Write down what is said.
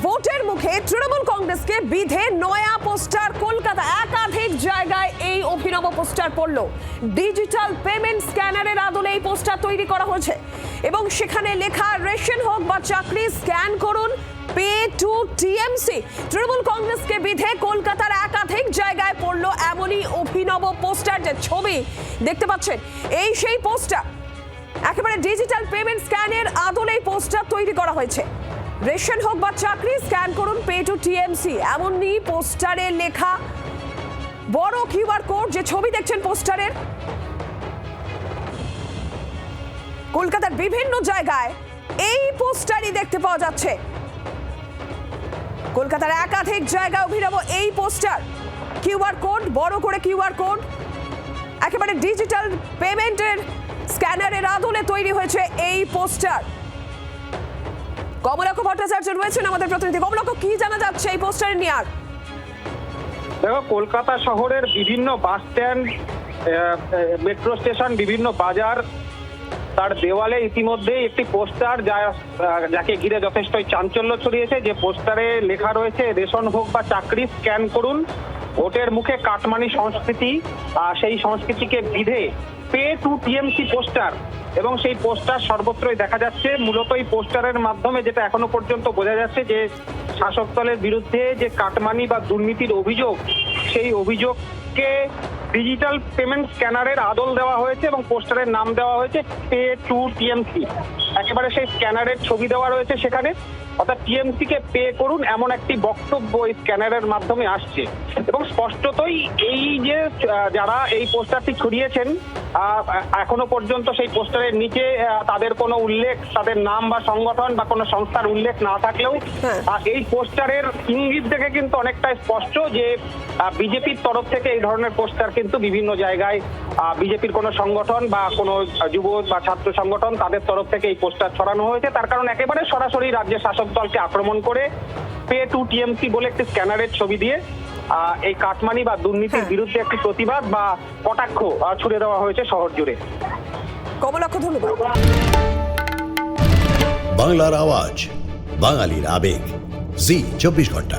ভোটের মুখে তৃণমূল কংগ্রেসকে বিধে নয়া পোস্টার। কলকাতা একাধিক জায়গায় এই অভিনব পোস্টার পড়ল। ডিজিটাল পেমেন্ট স্ক্যানারের আদলে এই পোস্টার তৈরি করা হয়েছে এবং সেখানে লেখা রেশন হোক বা চাকরি স্ক্যান করুন, পে টু টিএমসি। তৃণমূল কংগ্রেসকে বিধে কলকাতার একাধিক জায়গায় পড়ল এমনই অভিনব পোস্টার। যে ছবি দেখতে পাচ্ছেন এই সেই পোস্টার, একেবারে ডিজিটাল পেমেন্ট স্ক্যানের আদলে এই পোস্টার তৈরি করা হয়েছে। রেশন হোক বা চাকরি স্ক্যান করুন, পে টু টিএমসি এমনই পোস্টারে লেখা। বড় কিউআর কোড, যে ছবি দেখছেন পোস্টারের, কলকাতার বিভিন্ন জায়গায় এই পোস্টারই দেখতে পাওয়া যাচ্ছে। কলকাতার একাধিক জায়গায় অভিনব এই পোস্টার। কিউআর কোড, বড় করে কিউআর কোড, একেবারে ডিজিটাল পেমেন্টের স্ক্যানারের আদলে তৈরি হয়েছে এই পোস্টার। কমলাক্ষ ভট্টাচার্য রয়েছেন আমাদের প্রতিনিধি। কমলাক্ষ, কি জানা যাচ্ছে এই পোস্টার নিয়ে? আর দেখো, কলকাতা শহরের বিভিন্ন বাস স্ট্যান্ড, মেট্রো স্টেশন, বিভিন্ন বাজার, তার দেওয়ালে ইতিমধ্যেই একটি পোস্টার যাকে ঘিরে যথেষ্টই চাঞ্চল্য ছড়িয়েছে। যে পোস্টারে লেখা রয়েছে রেশন হোক বা চাকরি স্ক্যান করুন, ভোটের মুখে কাটমানি সংস্কৃতি, সেই সংস্কৃতিকে বিধে পে টু টিএমসি পোস্টার। এবং সেই পোস্টার সর্বত্রই দেখা যাচ্ছে। মূলত এই পোস্টারের মাধ্যমে যেটা এখনো পর্যন্ত বোঝা যাচ্ছে যে শাসক দলের বিরুদ্ধে যে কাটমানি বা দুর্নীতির অভিযোগ, সেই অভিযোগকে ডিজিটাল পেমেন্ট স্ক্যানারের আদল দেওয়া হয়েছে এবং পোস্টারের নাম দেওয়া হয়েছে পে টু টিএমসি। একেবারে সেই স্ক্যানারের ছবি দেওয়া রয়েছে সেখানে, অর্থাৎ টিএমসি কে পে করুন এমন একটি বক্তব্য এই স্ক্যানারের মাধ্যমে আসছে। এবং স্পষ্টতই এই যে যারা এই পোস্টারটি ছড়িয়েছেন, এখনো পর্যন্ত সেই পোস্টারের নিচে তাদের কোনো উল্লেখ, তাদের নাম বা সংগঠন বা কোনো সংস্থার উল্লেখ না থাকলেও এই পোস্টারের ইঙ্গিত দেখে কিন্তু অনেকটাই স্পষ্ট যে বিজেপির তরফ থেকে এই ধরনের পোস্টার কিন্তু বিভিন্ন জায়গায় বিজেপির কোনো সংগঠন বা কোনো যুব বা ছাত্র সংগঠন, তাদের তরফ থেকে এই পোস্টার ছড়ানো হয়েছে। তার কারণ একেবারে সরাসরি রাজ্যের শাসক দলকে আক্রমণ করে পে টু টিএমসি বলে একটি স্ক্যানারের ছবি দিয়ে এই কাটমানি বা দুর্নীতির বিরুদ্ধে একটি প্রতিবাদ বা কটাক্ষ ছুড়ে দেওয়া হয়েছে শহর জুড়ে। কমলাক্ষ, ধন্যবাদ। বাংলার আওয়াজ, বাঙালির আবেগ, জি 24 ঘন্টা।